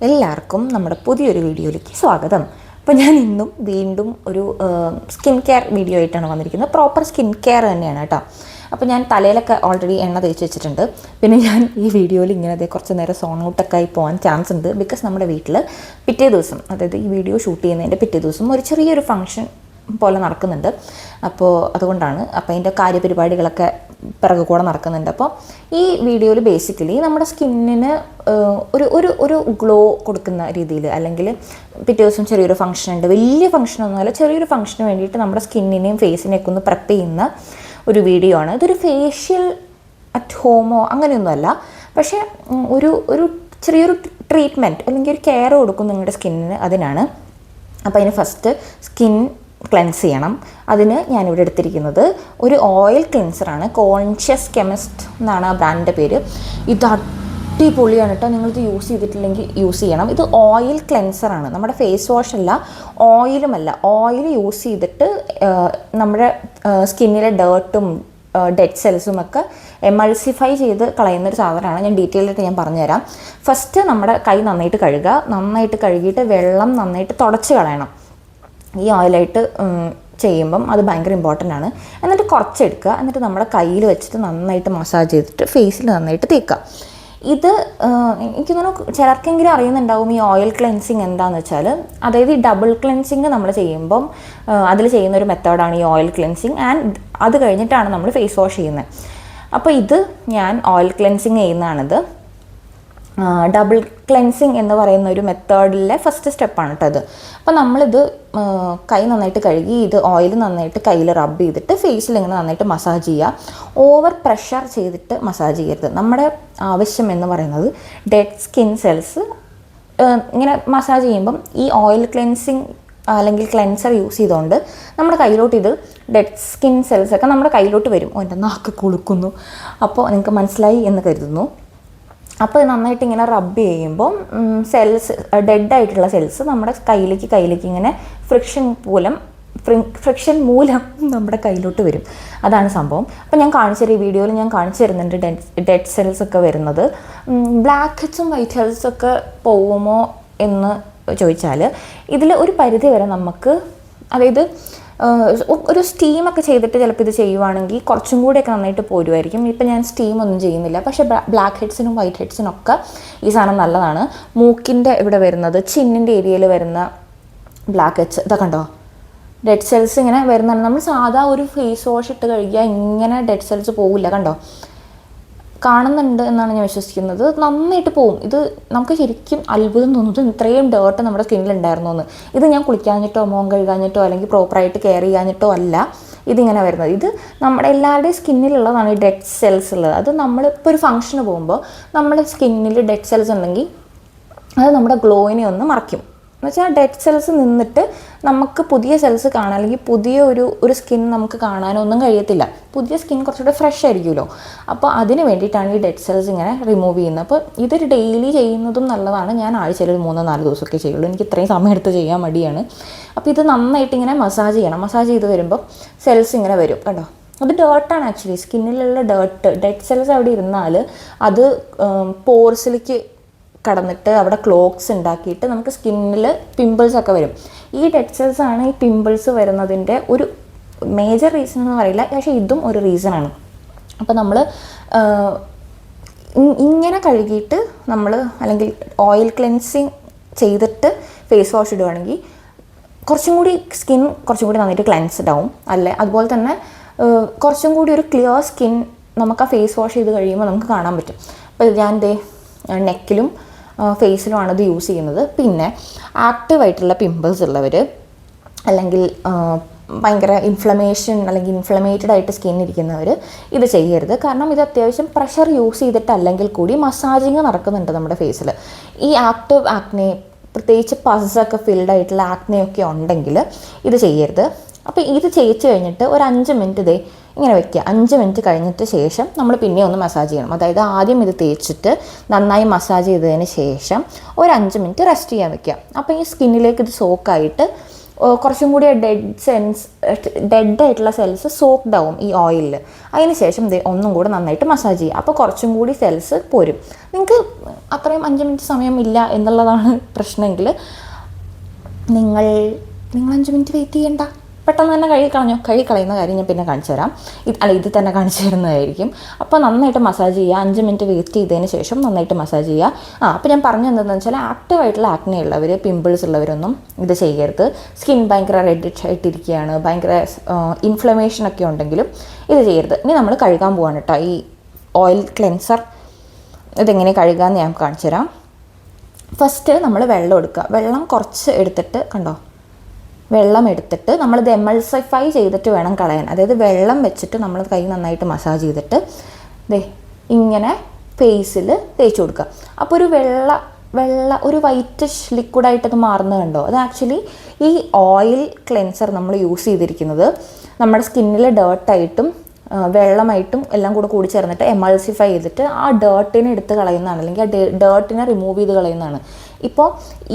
എല്ലാവർക്കും നമ്മുടെ പുതിയൊരു വീഡിയോയിലേക്ക് സ്വാഗതം. അപ്പോൾ ഞാൻ ഇന്നും വീണ്ടും ഒരു സ്കിൻ കെയർ വീഡിയോ ആയിട്ടാണ് വന്നിരിക്കുന്നത്. പ്രോപ്പർ സ്കിൻ കെയർ തന്നെയാണ് കേട്ടോ. അപ്പോൾ ഞാൻ തലയിലൊക്കെ ഓൾറെഡി എണ്ണ തേച്ച് വെച്ചിട്ടുണ്ട്. പിന്നെ ഞാൻ ഈ വീഡിയോയിൽ ഇങ്ങനെ കുറച്ച് നേരം സോൺ ഔട്ടൊക്കെ ആയി പോകാൻ ചാൻസ് ഉണ്ട്. ബിക്കോസ് നമ്മുടെ വീട്ടിൽ പിറ്റേ ദിവസം, അതായത് ഈ വീഡിയോ ഷൂട്ട് ചെയ്യുന്നതിൻ്റെ പിറ്റേ ദിവസം ഒരു ചെറിയൊരു ഫംഗ്ഷൻ പോലെ നടക്കുന്നുണ്ട്. അപ്പോൾ അതുകൊണ്ടാണ്. അപ്പോൾ അതിൻ്റെ കാര്യപരിപാടികളൊക്കെ പിറകു കൂടെ നടക്കുന്നുണ്ട്. അപ്പോൾ ഈ വീഡിയോയിൽ ബേസിക്കലി നമ്മുടെ സ്കിന്നിന് ഒരു ഒരു ഒരു ഗ്ലോ കൊടുക്കുന്ന രീതിയിൽ, അല്ലെങ്കിൽ പിറ്റേ ദിവസം ചെറിയൊരു ഫംഗ്ഷൻ ഉണ്ട്, വലിയ ഫംഗ്ഷനൊന്നുമല്ല, ചെറിയൊരു ഫംഗ്ഷന് വേണ്ടിയിട്ട് നമ്മുടെ സ്കിന്നിനെയും ഫേസിനെയൊക്കെ ഒന്ന് പ്രെപ്പ് ചെയ്യുന്ന ഒരു വീഡിയോ ആണ്. ഇതൊരു ഫേഷ്യൽ അറ്റ് ഹോമോ അങ്ങനെയൊന്നുമല്ല, പക്ഷേ ഒരു ഒരു ചെറിയൊരു ട്രീറ്റ്മെൻറ്റ് അല്ലെങ്കിൽ ഒരു കെയർ കൊടുക്കും നിങ്ങളുടെ സ്കിന്നിന്, അതിനാണ്. അപ്പോൾ അതിന് ഫസ്റ്റ് സ്കിൻ ക്ലെൻസ് ചെയ്യണം. അതിന് ഞാനിവിടെ എടുത്തിരിക്കുന്നത് ഒരു ഓയിൽ ക്ലെൻസറാണ്. കോൺഷ്യസ് കെമിസ്റ്റ് എന്നാണ് ആ ബ്രാൻഡിൻ്റെ പേര്. ഇത് അടിപൊളിയാണ് കേട്ടോ. നിങ്ങളിത് യൂസ് ചെയ്തിട്ടില്ലെങ്കിൽ യൂസ് ചെയ്യണം. ഇത് ഓയിൽ ക്ലെൻസറാണ്, നമ്മുടെ ഫേസ് വാഷ് അല്ല, ഓയിലുമല്ല. ഓയിൽ യൂസ് ചെയ്തിട്ട് നമ്മുടെ സ്കിന്നിലെ ഡേർട്ടും ഡെഡ് സെൽസും ഒക്കെ എമൾസിഫൈ ചെയ്ത് കളയുന്നൊരു സാധനമാണ്. ഞാൻ ഡീറ്റെയിൽ ആയിട്ട് ഞാൻ പറഞ്ഞുതരാം. ഫസ്റ്റ് നമ്മുടെ കൈ നന്നായിട്ട് കഴുകുക. നന്നായിട്ട് കഴുകിയിട്ട് വെള്ളം നന്നായിട്ട് തുടച്ച് കളയണം. ഈ ഓയിലായിട്ട് ചെയ്യുമ്പം അത് ഭയങ്കര ഇമ്പോർട്ടൻ്റ് ആണ്. എന്നിട്ട് കുറച്ചെടുക്കുക. എന്നിട്ട് നമ്മുടെ കയ്യിൽ വെച്ചിട്ട് നന്നായിട്ട് മസാജ് ചെയ്തിട്ട് ഫേസിൽ നന്നായിട്ട് തേക്കുക. ഇത് എനിക്ക് തോന്നുന്നു ചിലർക്കെങ്കിലും അറിയുന്നുണ്ടാവും ഈ ഓയിൽ ക്ലെൻസിങ് എന്താണെന്ന് വെച്ചാൽ. അതായത് ഈ ഡബിൾ ക്ലെൻസിങ് നമ്മൾ ചെയ്യുമ്പം അതിൽ ചെയ്യുന്നൊരു മെത്തേഡാണ് ഈ ഓയിൽ ക്ലെൻസിങ്. ആൻഡ് അത് കഴിഞ്ഞിട്ടാണ് നമ്മൾ ഫേസ് വാഷ് ചെയ്യുന്നത്. അപ്പോൾ ഇത് ഞാൻ ഓയിൽ ക്ലെൻസിങ് ചെയ്യുന്നതാണിത്. ഡബിൾ ക്ലെൻസിങ് എന്ന് പറയുന്ന ഒരു മെത്തേഡിലെ ഫസ്റ്റ് സ്റ്റെപ്പാണ് കേട്ടോ ഇത്. അപ്പോൾ നമ്മളിത് കൈ നന്നായിട്ട് കഴുകി ഇത് ഓയിൽ നന്നായിട്ട് കയ്യിൽ റബ്ബ് ചെയ്തിട്ട് ഫേസിൽ ഇങ്ങനെ നന്നായിട്ട് മസാജ് ചെയ്യുക. ഓവർ പ്രഷർ ചെയ്തിട്ട് മസാജ് ചെയ്യരുത്. നമ്മുടെ ആവശ്യം എന്ന് പറയുന്നത് ഡെഡ് സ്കിൻ സെൽസ് ഇങ്ങനെ മസാജ് ചെയ്യുമ്പം ഈ ഓയിൽ ക്ലെൻസിങ് അല്ലെങ്കിൽ ക്ലെൻസർ യൂസ് ചെയ്തുകൊണ്ട് നമ്മുടെ കയ്യിലോട്ട് ഇത് ഡെഡ് സ്കിൻ സെൽസൊക്കെ നമ്മുടെ കയ്യിലോട്ട് വരും. എൻ്റെ നാക്ക് കുളുക്കുന്നു. അപ്പോൾ നിങ്ങൾക്ക് മനസ്സിലായി എന്ന് കരുതുന്നു. അപ്പോൾ നന്നായിട്ട് ഇങ്ങനെ റബ്ബ് ചെയ്യുമ്പം സെൽസ്, ഡെഡായിട്ടുള്ള സെൽസ് നമ്മുടെ കയ്യിലേക്ക് ഇങ്ങനെ ഫ്രിക്ഷൻ മൂലം നമ്മുടെ കയ്യിലോട്ട് വരും. അതാണ് സംഭവം. അപ്പോൾ ഞാൻ ഈ വീഡിയോയിൽ ഞാൻ കാണിച്ചു തരുന്നുണ്ട് ഡെഡ് സെൽസ് ഒക്കെ വരുന്നത്. ബ്ലാക്ക് ഹെഡ്സും വൈറ്റ് ഹെഡ്സൊക്കെ പോകുമോ എന്ന് ചോദിച്ചാൽ ഇതിൽ ഒരു പരിധി വരെ നമുക്ക്, അതായത് ഒരു സ്റ്റീമൊക്കെ ചെയ്തിട്ട് ചിലപ്പോൾ ഇത് ചെയ്യുവാണെങ്കിൽ കുറച്ചും കൂടിയൊക്കെ നന്നായിട്ട് പോരുമായിരിക്കും. ഇപ്പം ഞാൻ സ്റ്റീമൊന്നും ചെയ്യുന്നില്ല. പക്ഷേ ബ്ലാക്ക് ഹെഡ്സിനും വൈറ്റ് ഹെഡ്സിനും ഒക്കെ ഈ സാധനം നല്ലതാണ്. മൂക്കിൻ്റെ ഇവിടെ വരുന്നത്, ചിന്നിൻ്റെ ഏരിയയിൽ വരുന്ന ബ്ലാക്ക് ഹെഡ്സ് ഇതൊക്കെ കണ്ടോ, ഡെഡ് സെൽസ് ഇങ്ങനെ വരുന്നതാണ്. നമ്മൾ സാധാ ഒരു ഫേസ് വാഷ് ഇട്ട് കഴുകിയാൽ ഇങ്ങനെ ഡെഡ് സെൽസ് പോകില്ല. കണ്ടോ, കാണുന്നുണ്ട് എന്നാണ് ഞാൻ വിശ്വസിക്കുന്നത്. നന്നായിട്ട് പോവും. ഇത് നമുക്ക് ശരിക്കും അത്ഭുതം തോന്നുന്നത് ഇത്രയും ഡേർട്ട് നമ്മുടെ സ്കിന്നിൽ ഉണ്ടായിരുന്നു എന്ന്. ഇത് ഞാൻ കുളിക്കാഞ്ഞിട്ടോ മുഖം കഴുകാഞ്ഞിട്ടോ അല്ലെങ്കിൽ പ്രോപ്പറായിട്ട് കെയർ ചെയ്യാഞ്ഞിട്ടോ അല്ല ഇതിങ്ങനെ വരുന്നത്. ഇത് നമ്മുടെ എല്ലാവരുടെയും സ്കിന്നിലുള്ളതാണ് ഈ ഡെഡ് സെൽസ് ഉള്ളത്. അത് നമ്മളിപ്പോൾ ഒരു ഫംഗ്ഷന് പോകുമ്പോൾ നമ്മുടെ സ്കിന്നിൽ ഡെഡ് സെൽസ് ഉണ്ടെങ്കിൽ അത് നമ്മുടെ ഗ്ലോയിനെ ഒന്ന് മറയ്ക്കും. എന്ന് വെച്ചാൽ ഡെഡ് സെൽസ് നിന്നിട്ട് നമുക്ക് പുതിയ സെൽസ് കാണാൻ, അല്ലെങ്കിൽ പുതിയ ഒരു സ്കിൻ നമുക്ക് കാണാനൊന്നും കഴിയത്തില്ല. പുതിയ സ്കിൻ കുറച്ചുകൂടെ ഫ്രഷ് ആയിരിക്കുമല്ലോ. അപ്പോൾ അതിന് വേണ്ടിയിട്ടാണ് ഈ ഡെഡ് സെൽസ് ഇങ്ങനെ റിമൂവ് ചെയ്യുന്നത്. അപ്പോൾ ഇതൊരു ഡെയിലി ചെയ്യുന്നതും നല്ലതാണ്. ഞാൻ ആഴ്ചയിൽ 3-4 ദിവസമൊക്കെ ചെയ്യുള്ളൂ. എനിക്ക് ഇത്രയും സമയം എടുത്ത് ചെയ്യാൻ മടിയാണ്. അപ്പോൾ ഇത് നന്നായിട്ട് ഇങ്ങനെ മസാജ് ചെയ്യണം. മസാജ് ചെയ്ത് വരുമ്പോൾ സെൽസ് ഇങ്ങനെ വരും. കണ്ടോ, അത് ഡേർട്ടാണ് ആക്ച്വലി. സ്കിന്നിലുള്ള ഡെഡ് സെൽസ് അവിടെ ഇരുന്നാൽ അത് പോർസിലേക്ക് കടന്നിട്ട് അവിടെ ക്ലോക്സ് ഉണ്ടാക്കിയിട്ട് നമുക്ക് സ്കിന്നിൽ പിമ്പിൾസൊക്കെ വരും. ഈ ഡെഡ് സെൽസ് ആണ് ഈ പിമ്പിൾസ് വരുന്നതിൻ്റെ ഒരു മേജർ റീസൺ എന്ന് പറയില്ല, പക്ഷേ ഇതും ഒരു റീസണാണ്. അപ്പോൾ നമ്മൾ ഇങ്ങനെ കഴുകിയിട്ട് നമ്മൾ, അല്ലെങ്കിൽ ഓയിൽ ക്ലെൻസിങ് ചെയ്തിട്ട് ഫേസ് വാഷ് ഇടുകയാണെങ്കിൽ കുറച്ചും കൂടി സ്കിൻ കുറച്ചും കൂടി നന്നായിട്ട് ക്ലെൻസ്ഡ് ആവും. അല്ലേ, അതുപോലെ തന്നെ കുറച്ചും കൂടി ഒരു ക്ലിയർ സ്കിൻ നമുക്ക് ആ ഫേസ് വാഷ് ചെയ്ത് കഴിയുമ്പോൾ നമുക്ക് കാണാൻ പറ്റും. അപ്പോൾ ഞാൻ നെക്കിലും ഫേസിലുമാണ് ഇത് യൂസ് ചെയ്യുന്നത്. പിന്നെ ആക്റ്റീവായിട്ടുള്ള പിമ്പിൾസ് ഉള്ളവർ, അല്ലെങ്കിൽ ഭയങ്കര ഇൻഫ്ലമേഷൻ അല്ലെങ്കിൽ ഇൻഫ്ലമേറ്റഡ് ആയിട്ട് സ്കിൻ ഇരിക്കുന്നവർ ഇത് ചെയ്യരുത്. കാരണം ഇത് അത്യാവശ്യം പ്രഷർ യൂസ് ചെയ്തിട്ടല്ലെങ്കിൽ കൂടി മസാജിങ് നടക്കുന്നുണ്ട് നമ്മുടെ ഫേസിൽ. ഈ ആക്റ്റീവ് ആക്നെ, പ്രത്യേകിച്ച് പസൊക്കെ ഫിൽഡ് ആയിട്ടുള്ള ആക്നെയൊക്കെ ഉണ്ടെങ്കിൽ ഇത് ചെയ്യരുത്. അപ്പോൾ ഇത് ചെയ്യിച്ച് കഴിഞ്ഞിട്ട് ഒരു 5 മിനിറ്റ് ഇങ്ങനെ വെക്കുക. 5 മിനിറ്റ് കഴിഞ്ഞിട്ട് ശേഷം നമ്മൾ പിന്നെ ഒന്ന് മസാജ് ചെയ്യണം. അതായത് ആദ്യം ഇത് തേച്ചിട്ട് നന്നായി മസാജ് ചെയ്തതിന് ശേഷം ഒരു 5 മിനിറ്റ് റെസ്റ്റ് ചെയ്യാൻ വെക്കുക. അപ്പോൾ ഈ സ്കിന്നിലേക്ക് ഇത് സോക്കായിട്ട് കുറച്ചും കൂടി ഡെഡായിട്ടുള്ള സെൽസ് സോക്ക്ഡ് ആവും ഈ ഓയിലിൽ. അതിന് ശേഷം ഒന്നും കൂടി നന്നായിട്ട് മസാജ് ചെയ്യുക. അപ്പോൾ കുറച്ചും കൂടി സെൽസ് പോരും. നിങ്ങൾക്ക് അത്രയും 5 മിനിറ്റ് സമയമില്ല എന്നുള്ളതാണ് പ്രശ്നമെങ്കിൽ നിങ്ങൾ 5 മിനിറ്റ് വെയിറ്റ് ചെയ്യണ്ട, പെട്ടെന്ന് തന്നെ കഴുകിക്കളയുന്ന കാര്യം ഞാൻ പിന്നെ കാണിച്ചു തരാം. ഇത് തന്നെ കാണിച്ചു തരുന്നതായിരിക്കും. അപ്പോൾ നന്നായിട്ട് മസാജ് ചെയ്യുക. 5 മിനിറ്റ് വെയിറ്റ് ചെയ്തതിന് ശേഷം നന്നായിട്ട് മസാജ് ചെയ്യുക. അപ്പോൾ ഞാൻ പറഞ്ഞു എന്താണെന്ന് വെച്ചാൽ ആക്റ്റീവായിട്ടുള്ള ആക്നെ ഉള്ളവർ, പിമ്പിൾസ് ഉള്ളവരൊന്നും ഇത് ചെയ്യരുത്. സ്കിൻ ഭയങ്കര റെഡിഷ് ആയിട്ടിരിക്കുകയാണ്, ഭയങ്കര ഇൻഫ്ലമേഷനൊക്കെ ഉണ്ടെങ്കിലും ഇത് ചെയ്യരുത്. ഇനി നമ്മൾ കഴുകാൻ പോവാണ് കേട്ടോ ഈ ഓയിൽ ക്ലെൻസർ. ഇതെങ്ങനെ കഴുകാമെന്ന് ഞാൻ കാണിച്ചു തരാം. ഫസ്റ്റ് നമ്മൾ വെള്ളം എടുക്കുക. വെള്ളം കുറച്ച് എടുത്തിട്ട് കണ്ടോ, വെള്ളം എടുത്തിട്ട് നമ്മളിത് എമൾസിഫൈ ചെയ്തിട്ട് വേണം കളയാൻ. അതായത് വെള്ളം വെച്ചിട്ട് നമ്മൾ കൈ നന്നായിട്ട് മസാജ് ചെയ്തിട്ട് ഇങ്ങനെ ഫേസിൽ തേച്ച് കൊടുക്കുക. അപ്പോൾ ഒരു ഒരു വൈറ്റിഷ് ലിക്വിഡായിട്ടത് മാറുന്നത് കണ്ടോ. അത് ആക്ച്വലി ഈ ഓയിൽ ക്ലെൻസർ നമ്മൾ യൂസ് ചെയ്തിരിക്കുന്നത് നമ്മുടെ സ്കിന്നിൽ ഡേർട്ടായിട്ടും വെള്ളമായിട്ടും എല്ലാം കൂടി ചേർന്നിട്ട് എമൾസിഫൈ ചെയ്തിട്ട് ആ ഡേർട്ടിനെ എടുത്ത് കളയുന്നതാണ്, അല്ലെങ്കിൽ ആ ഡേർട്ടിനെ റിമൂവ് ചെയ്ത് കളയുന്നതാണ്. ഇപ്പോൾ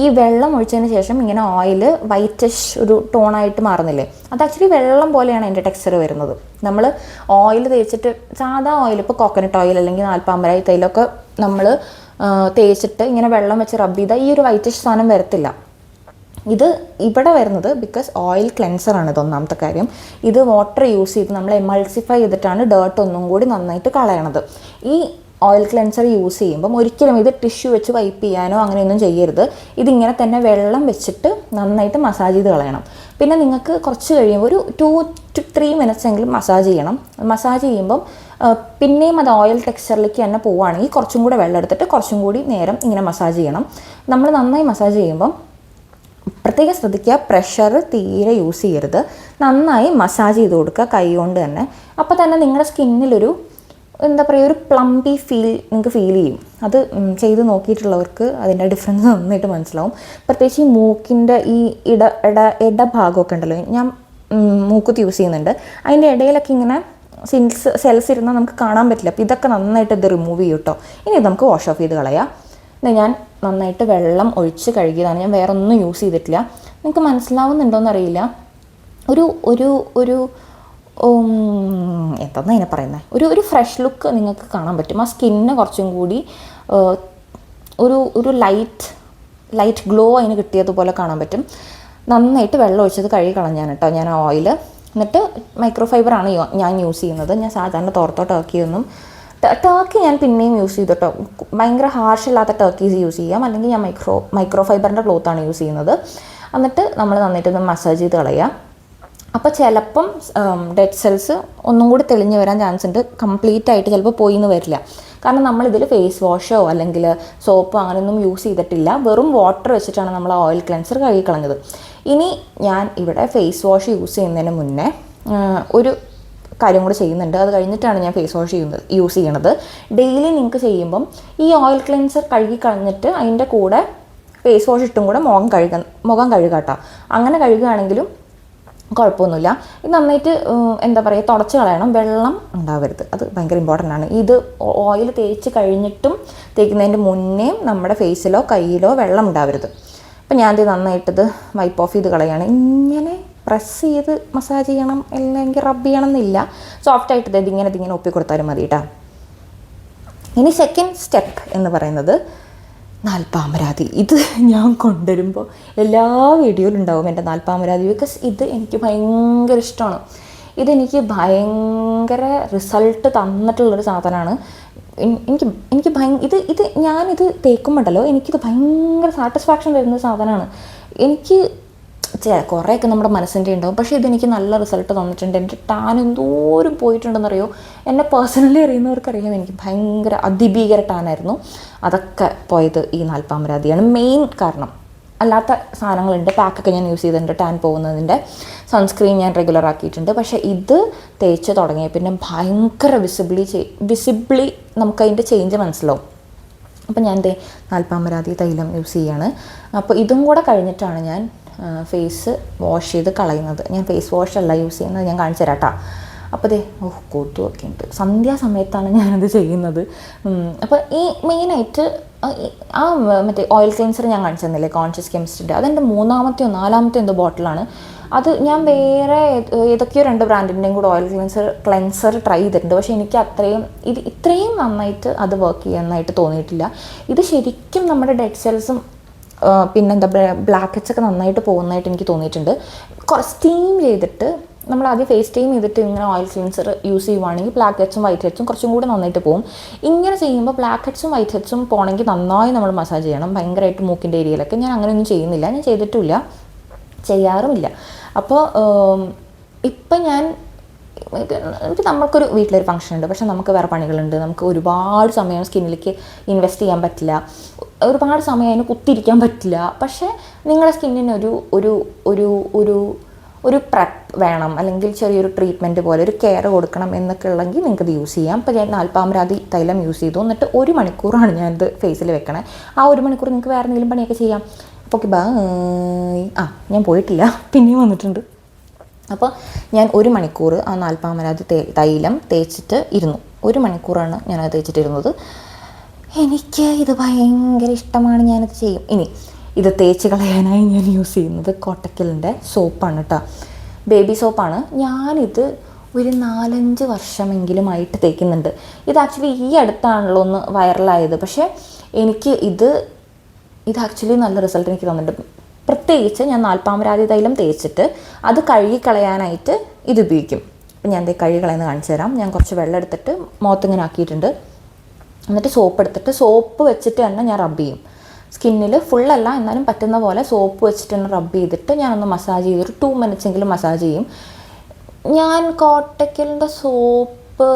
ഈ വെള്ളം ഒഴിച്ചതിന് ശേഷം ഇങ്ങനെ ഓയിൽ വൈറ്റിഷ് ഒരു ടോണായിട്ട് മാറുന്നില്ലേ, അത് ആക്ച്വലി വെള്ളം പോലെയാണ് അതിൻ്റെ ടെക്സ്ചർ വരുന്നത്. നമ്മൾ ഓയിൽ തേച്ചിട്ട് സാധാ ഓയിൽ, ഇപ്പോൾ കോക്കനട്ട് ഓയിൽ അല്ലെങ്കിൽ നാൽപ്പാമരായി തൈലൊക്കെ നമ്മൾ തേച്ചിട്ട് ഇങ്ങനെ വെള്ളം വെച്ച് റബ്ബ് ചെയ്താൽ ഈ ഒരു വൈറ്റിഷ് സാധനം വരത്തില്ല. ഇത് ഇവിടെ വരുന്നത് ബിക്കോസ് ഓയിൽ ക്ലെൻസറാണ്. ഇത് ഒന്നാമത്തെ കാര്യം. ഇത് വാട്ടർ യൂസ് ചെയ്ത് നമ്മൾ എമൾസിഫൈ ചെയ്തിട്ടാണ് ഡേർട്ട് ഒന്നും കൂടി നന്നായിട്ട് കളയണത്. ഈ ഓയിൽ ക്ലെൻസർ യൂസ് ചെയ്യുമ്പം ഒരിക്കലും ഇത് ടിഷ്യൂ വെച്ച് വൈപ്പ് ചെയ്യാനോ അങ്ങനെയൊന്നും ചെയ്യരുത്. ഇതിങ്ങനെ തന്നെ വെള്ളം വെച്ചിട്ട് നന്നായിട്ട് മസാജ് ചെയ്ത് കളയണം. പിന്നെ നിങ്ങൾക്ക് കുറച്ച് കഴിയുമ്പോൾ ഒരു 2 to 3 മിനിറ്റ്സ് എങ്കിലും മസാജ് ചെയ്യണം. മസാജ് ചെയ്യുമ്പം പിന്നെയും അത് ഓയിൽ ടെക്സ്ചറിലേക്ക് തന്നെ പോവുകയാണെങ്കിൽ കുറച്ചും കൂടെ വെള്ളം എടുത്തിട്ട് കുറച്ചും കൂടി നേരം ഇങ്ങനെ മസാജ് ചെയ്യണം. നമ്മൾ നന്നായി മസാജ് ചെയ്യുമ്പം പ്രത്യേകം ശ്രദ്ധിക്കുക, പ്രഷർ തീരെ യൂസ് ചെയ്യരുത്. നന്നായി മസാജ് ചെയ്ത് കൊടുക്കുക കൈ കൊണ്ട് തന്നെ. അപ്പോൾ തന്നെ നിങ്ങളുടെ സ്കിന്നിലൊരു എന്താ പറയുക, ഒരു പ്ലംബി ഫീൽ നിങ്ങൾക്ക് ഫീൽ ചെയ്യും. അത് ചെയ്ത് നോക്കിയിട്ടുള്ളവർക്ക് അതിൻ്റെ ഡിഫറൻസ് നന്നായിട്ട് മനസ്സിലാവും. പ്രത്യേകിച്ച് ഈ മൂക്കിൻ്റെ ഈ ഇടഭാഗമൊക്കെ ഉണ്ടല്ലോ, ഞാൻ മൂക്കുത്തി യൂസ് ചെയ്യുന്നുണ്ട്, അതിൻ്റെ ഇടയിലൊക്കെ ഇങ്ങനെ സെൽസ് ഇരുന്നാൽ നമുക്ക് കാണാൻ പറ്റില്ല. അപ്പോൾ ഇതൊക്കെ നന്നായിട്ട് ഇത് റിമൂവ് ചെയ്യും കേട്ടോ. ഇനി നമുക്ക് വാഷ് ഓഫ് ചെയ്ത് കളയാം. ഞാൻ നന്നായിട്ട് വെള്ളം ഒഴിച്ച് കഴുകിയതാണ്, ഞാൻ വേറെ ഒന്നും യൂസ് ചെയ്തിട്ടില്ല. നിങ്ങൾക്ക് മനസ്സിലാവുന്നുണ്ടോയെന്നറിയില്ല, ഒരു ഒരു ഒരു എന്താണ് അതിനെ പറയുന്നത്, ഒരു ഫ്രഷ് ലുക്ക് നിങ്ങൾക്ക് കാണാൻ പറ്റും. ആ സ്കിന്ന് കുറച്ചും കൂടി ഒരു ലൈറ്റ് ഗ്ലോ അതിന് കിട്ടിയതുപോലെ കാണാൻ പറ്റും. നന്നായിട്ട് വെള്ളം ഒഴിച്ചത് കഴുകി കളഞ്ഞാണ് കേട്ടോ ഞാൻ ആ ഓയിൽ. എന്നിട്ട് മൈക്രോ ഫൈബറാണ് ഞാൻ യൂസ് ചെയ്യുന്നത്. ഞാൻ സാധാരണ ടർക്കിയൊന്നും ടർക്കി ഞാൻ പിന്നെയും യൂസ് ചെയ്തു കേട്ടോ. ഭയങ്കര ഹാർഷല്ലാത്ത ടർക്കീസ് യൂസ് ചെയ്യാം, അല്ലെങ്കിൽ ഞാൻ മൈക്രോ ഫൈബറിൻ്റെ ക്ലോത്താണ് യൂസ് ചെയ്യുന്നത്. എന്നിട്ട് നമ്മൾ നന്നായിട്ടൊന്ന് മസാജ് ചെയ്ത് കളയുക. അപ്പോൾ ചിലപ്പം ഡെഡ് സെൽസ് ഒന്നും കൂടി തെളിഞ്ഞ് വരാൻ ചാൻസ് ഉണ്ട്. കംപ്ലീറ്റ് ആയിട്ട് ചിലപ്പോൾ പോയി എന്ന് വരില്ല. കാരണം നമ്മളിതിൽ ഫേസ് വാഷോ അല്ലെങ്കിൽ സോപ്പോ അങ്ങനെയൊന്നും യൂസ് ചെയ്തിട്ടില്ല. വെറും വാട്ടർ വെച്ചിട്ടാണ് നമ്മൾ ഓയിൽ ക്ലെൻസർ കഴുകിക്കളഞ്ഞത്. ഇനി ഞാൻ ഇവിടെ ഫേസ് വാഷ് യൂസ് ചെയ്യുന്നതിന് മുന്നേ ഒരു കാര്യം കൂടി ചെയ്യുന്നുണ്ട്. അത് കഴിഞ്ഞിട്ടാണ് ഞാൻ ഫേസ് വാഷ് യൂസ് ചെയ്യണത്. ഡെയിലി നിങ്ങൾക്ക് ചെയ്യുമ്പം ഈ ഓയിൽ ക്ലെൻസർ കഴുകിക്കളഞ്ഞിട്ട് അതിൻ്റെ കൂടെ ഫേസ് വാഷ് ഇട്ടും കൂടെ മുഖം കഴുകാട്ടോ. അങ്ങനെ കഴുകുകയാണെങ്കിലും കുഴപ്പമൊന്നുമില്ല. ഇത് നന്നായിട്ട് എന്താ പറയുക, തുടച്ച് കളയണം, വെള്ളം ഉണ്ടാവരുത്. അത് ഭയങ്കര ഇമ്പോർട്ടൻ്റ് ആണ്. ഇത് ഓയിൽ തേച്ച് കഴിഞ്ഞിട്ടും തേക്കുന്നതിൻ്റെ മുന്നേയും നമ്മുടെ ഫേസിലോ കയ്യിലോ വെള്ളം ഉണ്ടാവരുത്. അപ്പം ഞാനിത് നന്നായിട്ടിത് വൈപ്പ് ഓഫ് ചെയ്ത് കളയാണ്. ഇങ്ങനെ പ്രസ് ചെയ്ത് മസാജ് ചെയ്യണം അല്ലെങ്കിൽ റബ്ബ് ചെയ്യണം എന്നില്ല. സോഫ്റ്റായിട്ട് ഇതിങ്ങനെ ഒപ്പിക്കൊടുത്താലും മതി കേട്ടോ. ഇനി സെക്കൻഡ് സ്റ്റെപ്പ് എന്ന് പറയുന്നത് നാൽപ്പാമരാതി. ഇത് ഞാൻ കൊണ്ടുവരുമ്പോൾ എല്ലാ വീഡിയോയിലും ഉണ്ടാവും എൻ്റെ നാൽപ്പാമരാതി. ബിക്കോസ് ഇത് എനിക്ക് ഭയങ്കര ഇഷ്ടമാണ്. ഇതെനിക്ക് ഭയങ്കര റിസൾട്ട് തന്നിട്ടുള്ളൊരു സാധനമാണ്. എനിക്ക് ഞാനിത് തേക്കുമ്പോണ്ടല്ലോ എനിക്കിത് ഭയങ്കര സാറ്റിസ്ഫാക്ഷൻ തരുന്ന സാധനമാണ്. എനിക്ക് കുറേയൊക്കെ നമ്മുടെ മനസ്സിൻ്റെ ഉണ്ടാവും, പക്ഷേ ഇതെനിക്ക് നല്ല റിസൾട്ട് തന്നിട്ടുണ്ട്. എൻ്റെ ടാൻ എന്തോരം പോയിട്ടുണ്ടെന്നറിയോ. എന്നെ പേഴ്സണലി അറിയുന്നവർക്കറിയാം, എനിക്ക് ഭയങ്കര അതിഭീകര ടാനായിരുന്നു. അതൊക്കെ പോയത് ഈ നാൽപ്പാമരാതിയാണ് മെയിൻ കാരണം. അല്ലാത്ത സാധനങ്ങളുണ്ട്, പാക്കൊക്കെ ഞാൻ യൂസ് ചെയ്തിട്ടുണ്ട് ടാൻ പോകുന്നതിൻ്റെ. സൺസ്ക്രീൻ ഞാൻ റെഗുലർ ആക്കിയിട്ടുണ്ട്. പക്ഷേ ഇത് തേച്ച് തുടങ്ങിയ പിന്നെ ഭയങ്കര വിസിബിളി നമുക്കതിൻ്റെ ചേഞ്ച് മനസ്സിലാവും. അപ്പോൾ ഞാൻ നാൽപ്പാമരാതി തൈലം യൂസ് ചെയ്യാണ്. അപ്പോൾ ഇതും കൂടെ കഴിഞ്ഞിട്ടാണ് ഞാൻ ഫേസ് വാഷ് ചെയ്ത് കളയുന്നത്. ഞാൻ ഫേസ് വാഷ് അല്ല യൂസ് ചെയ്യുന്നത്, ഞാൻ കാണിച്ചു തരാം കേട്ടോ. അപ്പോൾ അതെ കൊതുവൊക്കെ ഉണ്ട്. സന്ധ്യാസമയത്താണ് ഞാനത് ചെയ്യുന്നത്. അപ്പോൾ ഈ മെയിനായിട്ട് ആ മറ്റേ ഓയിൽ ക്ലെൻസർ ഞാൻ കാണിച്ചു തന്നില്ലേ, കോൺഷ്യസ് കെമിസ്ട്രിയുടെ, അതെൻ്റെ 3-ാമത്തെയോ 4-ാമത്തെയോ എന്തോ ബോട്ടിലാണ്. അത് ഞാൻ വേറെ ഏതൊക്കെയോ 2 ബ്രാൻഡിൻ്റെയും കൂടെ ഓയിൽ ക്ലെൻസർ ട്രൈ ചെയ്തിട്ടുണ്ട്. പക്ഷേ എനിക്ക് ഇത്രയും നന്നായിട്ട് അത് വർക്ക് ചെയ്യാനായിട്ട് തോന്നിയിട്ടില്ല. ഇത് ശരിക്കും നമ്മുടെ ഡെഡ് സെൽസും പിന്നെന്താ ബ്ലാക്ക് ഹെഡ്സ് ഒക്കെ നന്നായിട്ട് പോകുന്നതായിട്ട് എനിക്ക് തോന്നിയിട്ടുണ്ട്. സ്റ്റീം ചെയ്തിട്ട് നമ്മൾ ആദ്യം ഫേസ് സ്റ്റീം ചെയ്തിട്ട് ഇങ്ങനെ ഓയിൽ ക്ലെൻസർ യൂസ് ചെയ്യുവാണെങ്കിൽ ബ്ലാക്ക് ഹെഡ്സും വൈറ്റ് ഹെഡ്സും കുറച്ചും കൂടി നന്നായിട്ട് പോകും. ഇങ്ങനെ ചെയ്യുമ്പോൾ ബ്ലാക്ക് ഹെഡ്സും വൈറ്റ് ഹെഡ്സും പോകണമെങ്കിൽ നന്നായി നമ്മൾ മസാജ് ചെയ്യണം, ഭയങ്കരമായിട്ട് മൂക്കിൻ്റെ ഏരിയയിലൊക്കെ. ഞാൻ അങ്ങനെയൊന്നും ചെയ്യുന്നില്ല, ഞാൻ ചെയ്തിട്ടുമില്ല, ചെയ്യാറുമില്ല. അപ്പോൾ ഇപ്പം നമ്മൾക്കൊരു വീട്ടിലൊരു ഫംഗ്ഷൻ ഉണ്ട്, പക്ഷേ നമുക്ക് വേറെ പണികളുണ്ട്, നമുക്ക് ഒരുപാട് സമയം സ്കിന്നിലേക്ക് ഇൻവെസ്റ്റ് ചെയ്യാൻ പറ്റില്ല, ഒരുപാട് സമയം അതിന് കുത്തിരിക്കാൻ പറ്റില്ല. പക്ഷേ നിങ്ങളുടെ സ്കിന്നിന് ഒരു പ്രെപ്പ് വേണം, അല്ലെങ്കിൽ ചെറിയൊരു ട്രീറ്റ്മെൻറ്റ് പോലെ ഒരു കെയർ കൊടുക്കണം എന്നൊക്കെ ഉള്ളെങ്കിൽ നിങ്ങൾക്കത് യൂസ് ചെയ്യാം. ഇപ്പോൾ ഞാൻ നാൽപ്പാമരാതി തൈലം യൂസ് ചെയ്തു, എന്നിട്ട് 1 മണിക്കൂറാണ് ഞാനിത് ഫേസിൽ വെക്കണേ. ആ 1 മണിക്കൂർ നിങ്ങൾക്ക് വേറെ എന്തെങ്കിലും പണിയൊക്കെ ചെയ്യാം. അപ്പോൾ ഓക്കെ, ബൈ. ഞാൻ പോയിട്ടില്ല, പിന്നെയും വന്നിട്ടുണ്ട്. അപ്പോൾ ഞാൻ 1 മണിക്കൂർ ആ നാൽപ്പാമരാതി തൈലം തേച്ചിട്ട് ഇരുന്നു. 1 മണിക്കൂറാണ് ഞാനത് തേച്ചിട്ടിരുന്നത്. എനിക്ക് ഇത് ഭയങ്കര ഇഷ്ടമാണ്, ഞാനത് ചെയ്യും. ഇനി ഇത് തേച്ച് കളയാനായി ഞാൻ യൂസ് ചെയ്യുന്നത് കോട്ടക്കലിൻ്റെ സോപ്പാണ് കേട്ടോ, ബേബി സോപ്പാണ്. ഞാനിത് ഒരു 4-5 വർഷമെങ്കിലുമായിട്ട് തേക്കുന്നുണ്ട്. ഇത് ആക്ച്വലി ഈ അടുത്താണല്ലോ ഒന്ന് വൈറലായത്, പക്ഷേ എനിക്ക് ഇത് ആക്ച്വലി നല്ല റിസൾട്ട് എനിക്ക് തന്നിട്ടുണ്ട്. പ്രത്യേകിച്ച് ഞാൻ നാൽപ്പാമരാതി തൈലം തേച്ചിട്ട് അത് കഴുകിക്കളയാനായിട്ട് ഇത് ഉപയോഗിക്കും. അപ്പം ഞാൻ കഴുകി കളയുന്നത് കാണിച്ചു തരാം. ഞാൻ കുറച്ച് വെള്ളം എടുത്തിട്ട് മുഖത്തിങ്ങനെ ആക്കിയിട്ടുണ്ട്. എന്നിട്ട് സോപ്പ് എടുത്തിട്ട് സോപ്പ് വെച്ചിട്ട് തന്നെ ഞാൻ റബ്ബ് ചെയ്യും. സ്കിന്നിൽ ഫുള്ളല്ല, എന്നാലും പറ്റുന്ന പോലെ സോപ്പ് വെച്ചിട്ട് തന്നെ റബ്ബ് ചെയ്തിട്ട് ഞാനൊന്ന് മസാജ് ചെയ്തിട്ട് 2 മിനിറ്റ്സ് എങ്കിലും മസാജ് ചെയ്യും. ഞാൻ കോട്ടക്കലിൻ്റെ സോപ്പ്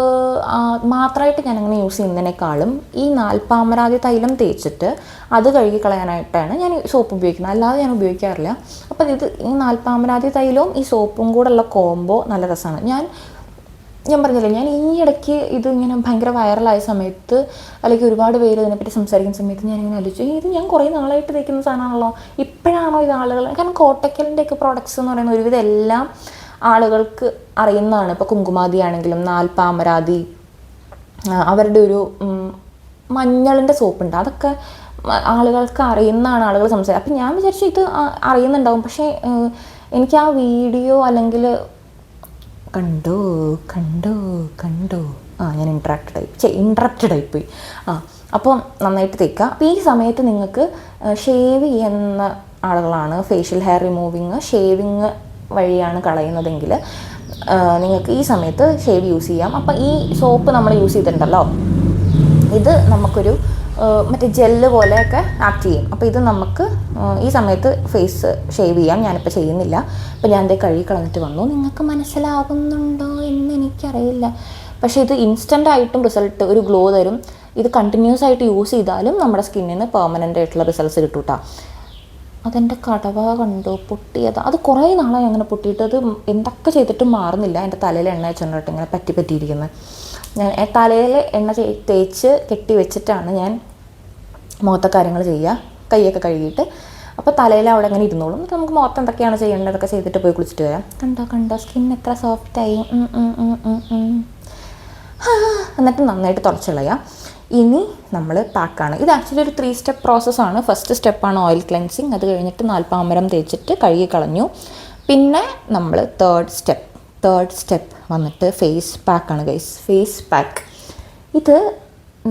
മാത്രമായിട്ട് ഞാനങ്ങനെ യൂസ് ചെയ്യുന്നതിനേക്കാളും ഈ നാൽപ്പാമരാതി തൈലം തേച്ചിട്ട് അത് കഴുകി കളയാനായിട്ടാണ് ഞാൻ സോപ്പ് ഉപയോഗിക്കുന്നത്, അല്ലാതെ ഞാൻ ഉപയോഗിക്കാറില്ല. അപ്പോൾ ഈ നാൽപ്പാമരാതി തൈലവും ഈ സോപ്പും കൂടെ ഉള്ള കോംബോ നല്ല രസമാണ്. ഞാൻ പറഞ്ഞില്ലേ, ഞാൻ ഈ ഇടയ്ക്ക് ഇതിങ്ങനെ ഭയങ്കര വൈറലായ സമയത്ത്, അല്ലെങ്കിൽ ഒരുപാട് പേര് ഇതിനെപ്പറ്റി സംസാരിക്കുന്ന സമയത്ത് ഞാനിങ്ങനെ ആലോചിച്ചു, ഇത് ഞാൻ കുറേ നാളായിട്ട് തേക്കുന്ന സാധനമാണല്ലോ, ഇപ്പോഴാണോ ഇത് ആളുകൾ, കാരണം കോട്ടക്കലിൻ്റെയൊക്കെ പ്രോഡക്ട്സ് എന്ന് പറയുന്ന ഒരുവിധം എല്ലാം ആളുകൾക്ക് അറിയുന്നതാണ്. ഇപ്പോൾ കുങ്കുമാതി ആണെങ്കിലും നാൽപ്പാമരാതി, അവരുടെ ഒരു മഞ്ഞളിൻ്റെ സോപ്പുണ്ട്, അതൊക്കെ ആളുകൾക്ക് അറിയുന്നതാണ്, ആളുകൾ സംസാരിക്കും. അപ്പം ഞാൻ വിചാരിച്ചു ഇത് അറിയുന്നുണ്ടാവും, പക്ഷേ എനിക്ക് ആ വീഡിയോ അല്ലെങ്കിൽ കണ്ടോ ഞാൻ ഇൻട്രപ്റ്റഡ് ആയിപ്പോയി. അപ്പോൾ നന്നായിട്ട് തേക്കുക. അപ്പോൾ ഈ സമയത്ത് നിങ്ങൾക്ക് ഷേവ് ചെയ്യുന്ന ആളുകളാണ്, ഫേഷ്യൽ ഹെയർ റിമൂവിങ് ഷേവിങ് വഴിയാണ് കളയുന്നതെങ്കിൽ നിങ്ങൾക്ക് ഈ സമയത്ത് ഷേവ് യൂസ് ചെയ്യാം. അപ്പോൾ ഈ സോപ്പ് നമ്മൾ യൂസ് ചെയ്തിട്ടുണ്ടല്ലോ, ഇത് നമുക്കൊരു മറ്റേ ജെല്ല് പോലെയൊക്കെ ആക്ട് ചെയ്യും. അപ്പോൾ ഇത് നമുക്ക് ഈ സമയത്ത് ഫേസ് ഷേവ് ചെയ്യാം. ഞാനിപ്പോൾ ചെയ്യുന്നില്ല. അപ്പോൾ ഞാൻ കഴുകി കളഞ്ഞിട്ട് വന്നു. നിങ്ങൾക്ക് മനസ്സിലാകുന്നുണ്ടോ എന്ന് എനിക്കറിയില്ല, പക്ഷേ ഇത് ഇൻസ്റ്റൻ്റ് ആയിട്ടും റിസൾട്ട്, ഒരു ഗ്ലോ തരും. ഇത് കണ്ടിന്യൂസ് ആയിട്ട് യൂസ് ചെയ്താലും നമ്മുടെ സ്കിന്നിന് പെർമനൻ്റ് ആയിട്ടുള്ള റിസൾട്ട്സ് കിട്ടും കേട്ടോ. അതെൻ്റെ കടവ കണ്ടോ പൊട്ടിയത്, അത് കുറേ നാളായി അങ്ങനെ പൊട്ടിയിട്ട്. അത് എന്തൊക്കെ ചെയ്തിട്ടും മാറുന്നില്ല. എൻ്റെ തലയിൽ എണ്ണ വെച്ചിട്ട് ഇങ്ങനെ പറ്റിയിരിക്കുന്നത്. ഞാൻ തലയിൽ എണ്ണ തേച്ച് കെട്ടി വെച്ചിട്ടാണ് ഞാൻ മുഖത്തെ കാര്യങ്ങൾ ചെയ്യുക, കൈയൊക്കെ കഴുകിയിട്ട്. അപ്പോൾ തലയിൽ അവിടെ അങ്ങനെ ഇരുന്നോളും. എന്നിട്ട് നമുക്ക് മുഖത്ത് എന്തൊക്കെയാണ് ചെയ്യേണ്ടത് അതൊക്കെ ചെയ്തിട്ട് പോയി കുളിച്ചിട്ട് വരാം. കണ്ടോ സ്കിൻ എത്ര സോഫ്റ്റായി. എന്നിട്ട് നന്നായിട്ട് തുടച്ച് കളയാം. ഇനി നമ്മൾ പാക്കാണ്. ഇത് ആക്ച്വലി ഒരു 3 സ്റ്റെപ്പ് പ്രോസസ്സാണ്. ഫസ്റ്റ് സ്റ്റെപ്പാണ് ഓയിൽ ക്ലെൻസിങ്. അത് കഴിഞ്ഞിട്ട് നാൽപ്പാമരം തേച്ചിട്ട് കഴുകി കളഞ്ഞു. പിന്നെ നമ്മൾ തേർഡ് സ്റ്റെപ്പ് വന്നിട്ട് ഫേസ് പാക്കാണ് ഗൈസ്. ഫേസ് പാക്ക് ഇത്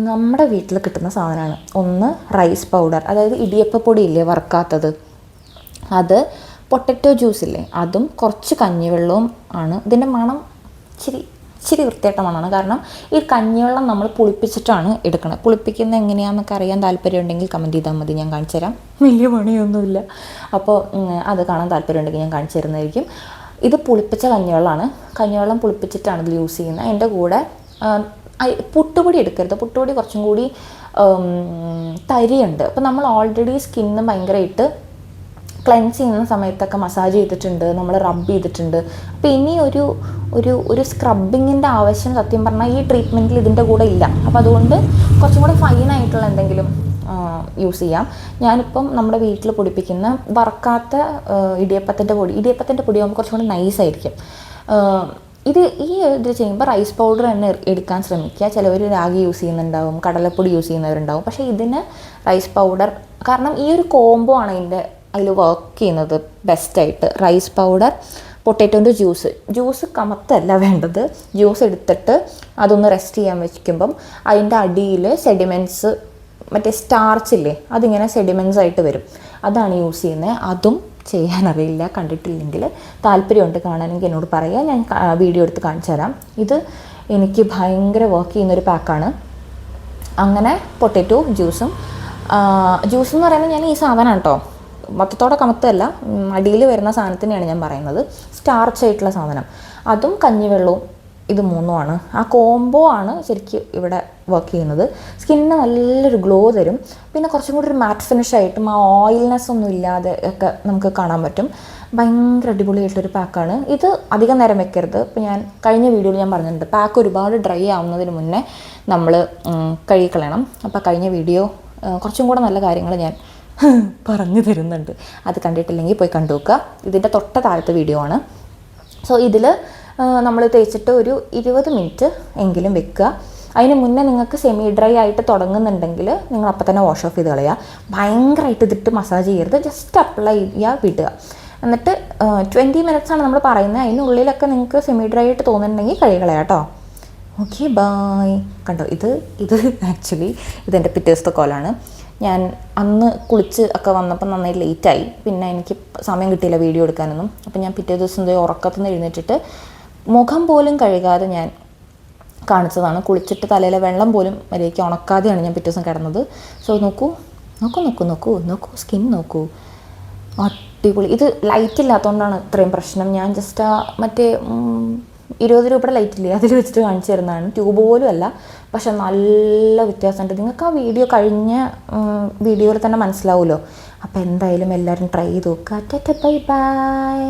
നമ്മുടെ വീട്ടിൽ കിട്ടുന്ന സാധനമാണ്. ഒന്ന് റൈസ് പൗഡർ, അതായത് ഇടിയപ്പപ്പൊടി ഇല്ലേ വറുക്കാത്തത്, അത് പൊട്ടറ്റോ ജ്യൂസില്ലേ അതും കുറച്ച് കഞ്ഞിവെള്ളവും ആണ്. ഇതിൻ്റെ മണം ഇച്ചിരി വൃത്തിയായിട്ട മണമാണ്. കാരണം ഈ കഞ്ഞിവെള്ളം നമ്മൾ പുളിപ്പിച്ചിട്ടാണ് എടുക്കുന്നത്. പുളിപ്പിക്കുന്നത് എങ്ങനെയാണെന്നൊക്കെ അറിയാൻ താല്പര്യമുണ്ടെങ്കിൽ കമൻറ്റ് ചെയ്താൽ മതി, ഞാൻ കാണിച്ചു തരാം. വലിയ പണിയൊന്നുമില്ല. അപ്പോൾ അത് കാണാൻ താല്പര്യമുണ്ടെങ്കിൽ ഞാൻ കാണിച്ചു തരുന്നതായിരിക്കും. ഇത് പുളിപ്പിച്ച കഞ്ഞിവെള്ളം പുളിപ്പിച്ചിട്ടാണ് ഇത് യൂസ് ചെയ്യുന്നത്. അതിൻ്റെ കൂടെ പുട്ടുപൊടി എടുക്കരുത്. പുട്ടുപൊടി കുറച്ചും കൂടി തരിയുണ്ട്. അപ്പോൾ നമ്മൾ ഓൾറെഡി സ്കിന്ന് ഭയങ്കരമായിട്ട് ക്ലെൻസ് ചെയ്യുന്ന സമയത്തൊക്കെ മസാജ് ചെയ്തിട്ടുണ്ട്, നമ്മൾ റബ്ബ് ചെയ്തിട്ടുണ്ട്. അപ്പോൾ ഇനി ഒരു സ്ക്രബിങ്ങിൻ്റെ ആവശ്യം സത്യം പറഞ്ഞാൽ ഈ ട്രീറ്റ്മെൻറ്റിൽ ഇതിൻ്റെ കൂടെ ഇല്ല. അപ്പോൾ അതുകൊണ്ട് കുറച്ചും കൂടെ ഫൈനായിട്ടുള്ള എന്തെങ്കിലും യൂസ് ചെയ്യാം. ഞാനിപ്പം നമ്മുടെ വീട്ടിൽ പൊടിപ്പിക്കുന്ന വറക്കാത്ത ഇടിയപ്പത്തിൻ്റെ പൊടി ആകുമ്പോൾ കുറച്ചും കൂടി നൈസായിരിക്കും. ഇത് ചെയ്യുമ്പോൾ റൈസ് പൗഡർ തന്നെ എടുക്കാൻ ശ്രമിക്കുക. ചിലവർ രാഗി യൂസ് ചെയ്യുന്നുണ്ടാവും, കടലപ്പൊടി യൂസ് ചെയ്യുന്നവരുണ്ടാവും. പക്ഷേ ഇതിന് റൈസ് പൗഡർ, കാരണം ഈ ഒരു കോംബോ ആണ് അതിൽ വർക്ക് ചെയ്യുന്നത് ബെസ്റ്റായിട്ട്. റൈസ് പൗഡർ, പൊട്ടാറ്റോൻ്റെ ജ്യൂസ് കമത്തല്ല വേണ്ടത്. ജ്യൂസ് എടുത്തിട്ട് അതൊന്ന് റെസ്റ്റ് ചെയ്യാൻ വെക്കുമ്പം അതിൻ്റെ അടിയിൽ സെഡിമെൻറ്റ്സ്, മറ്റേ സ്റ്റാർച്ചില്ലേ, അതിങ്ങനെ സെഡിമെൻറ്റ്സ് ആയിട്ട് വരും. അതാണ് യൂസ് ചെയ്യുന്നത്. അതും ചെയ്യാനറിയില്ല, കണ്ടിട്ടില്ലെങ്കിൽ താല്പര്യമുണ്ട് കാണാനെങ്കിൽ എന്നോട് പറയുക, ഞാൻ വീഡിയോ എടുത്ത് കാണിച്ചു തരാം. ഇത് എനിക്ക് ഭയങ്കര വർക്ക് ചെയ്യുന്നൊരു പാക്കാണ്. അങ്ങനെ പൊട്ടാറ്റോ ജ്യൂസ് എന്ന് പറയുന്നത് ഞാൻ ഈ സാധനമാണ് കേട്ടോ, മൊത്തത്തോടെ കമത്തല്ല, അടിയിൽ വരുന്ന സാധനത്തിനെയാണ് ഞാൻ പറയുന്നത്. സ്റ്റാർച്ച് ആയിട്ടുള്ള സാധനം, അതും കഞ്ഞിവെള്ളവും, ഇത് മൂന്നുമാണ്. ആ കോംബോ ആണ് ശരിക്കും ഇവിടെ വർക്ക് ചെയ്യുന്നത്. സ്കിന്നിന് നല്ലൊരു ഗ്ലോ തരും. പിന്നെ കുറച്ചും കൂടി ഒരു മാറ്റ് ഫിനിഷ് ആയിട്ടും ആ ഓയിൽനെസ് ഒന്നും ഇല്ലാതെ ഒക്കെ നമുക്ക് കാണാൻ പറ്റും. ഭയങ്കര അടിപൊളിയായിട്ടൊരു പാക്കാണ്. ഇത് അധികം നേരം വെക്കരുത്. ഇപ്പോൾ ഞാൻ കഴിഞ്ഞ വീഡിയോയിൽ ഞാൻ പറഞ്ഞിട്ടുണ്ട്, പാക്ക് ഒരുപാട് ഡ്രൈ ആവുന്നതിന് മുന്നേ നമ്മൾ കഴുകിക്കളയണം. അപ്പോൾ കഴിഞ്ഞ വീഡിയോ കുറച്ചും കൂടെ നല്ല കാര്യങ്ങൾ ഞാൻ പറഞ്ഞു തരുന്നുണ്ട്. അത് കണ്ടിട്ടില്ലെങ്കിൽ പോയി കണ്ടു നോക്കുക. ഇതിൻ്റെ തൊട്ട താഴത്തെ വീഡിയോ ആണ്. സോ ഇതിൽ നമ്മൾ തേച്ചിട്ട് ഒരു 20 മിനിറ്റ് എങ്കിലും വെക്കുക. അതിന് മുന്നേ നിങ്ങൾക്ക് സെമി ഡ്രൈ ആയിട്ട് തുടങ്ങുന്നുണ്ടെങ്കിൽ നിങ്ങൾ അപ്പം തന്നെ വാഷ് ഓഫ് ചെയ്ത് കളയുക. ഭയങ്കരമായിട്ട് ഇതിട്ട് മസാജ് ചെയ്യരുത്, ജസ്റ്റ് അപ്ലൈ ചെയ്യുക, വിടുക. എന്നിട്ട് 20 മിനിറ്റ്സ് ആണ് നമ്മൾ പറയുന്നത്. അതിനുള്ളിലൊക്കെ നിങ്ങൾക്ക് സെമി ഡ്രൈ ആയിട്ട് തോന്നുന്നുണ്ടെങ്കിൽ കഴുകി കളയാം കേട്ടോ. Okay, bye. കണ്ടോ, ഇത് ആക്ച്വലി ഇതെൻ്റെ പിറ്റേ ദിവസത്തെ കോലാണ്. ഞാൻ അന്ന് കുളിച്ച് ഒക്കെ വന്നപ്പോൾ നന്നായി ലേറ്റായി. പിന്നെ എനിക്ക് സമയം കിട്ടിയില്ല വീഡിയോ എടുക്കാനൊന്നും. അപ്പം ഞാൻ പിറ്റേ ദിവസം ഉറക്കത്തിൽ നിന്ന് എഴുന്നേറ്റിട്ട് മുഖം പോലും കഴുകാതെ ഞാൻ കാണിച്ചതാണ്. കുളിച്ചിട്ട് തലയിലെ വെള്ളം പോലും മര്യാദയ്ക്ക് ഉണക്കാതെയാണ് ഞാൻ പിറ്റേ ദിവസം കിടന്നത്. സോ നോക്കൂ, സ്കിൻ നോക്കൂ, അടിപൊളി. ഇത് ലൈറ്റ് ഇല്ലാത്തതുകൊണ്ടാണ് ഇത്രയും പ്രശ്നം. ഞാൻ ജസ്റ്റ് മറ്റേ 20 രൂപയുടെ ലൈറ്റില്ലേ, അതിൽ വെച്ചിട്ട് കാണിച്ചു തരുന്നതാണ്. ട്യൂബ് പോലും അല്ല, പക്ഷെ നല്ല വ്യത്യാസമുണ്ട്. നിങ്ങൾക്ക് ആ വീഡിയോ കഴിഞ്ഞ വീഡിയോയിൽ തന്നെ മനസ്സിലാവുമല്ലോ. അപ്പോൾ എന്തായാലും എല്ലാവരും ട്രൈ ചെയ്ത് നോക്കുക. Bye bye.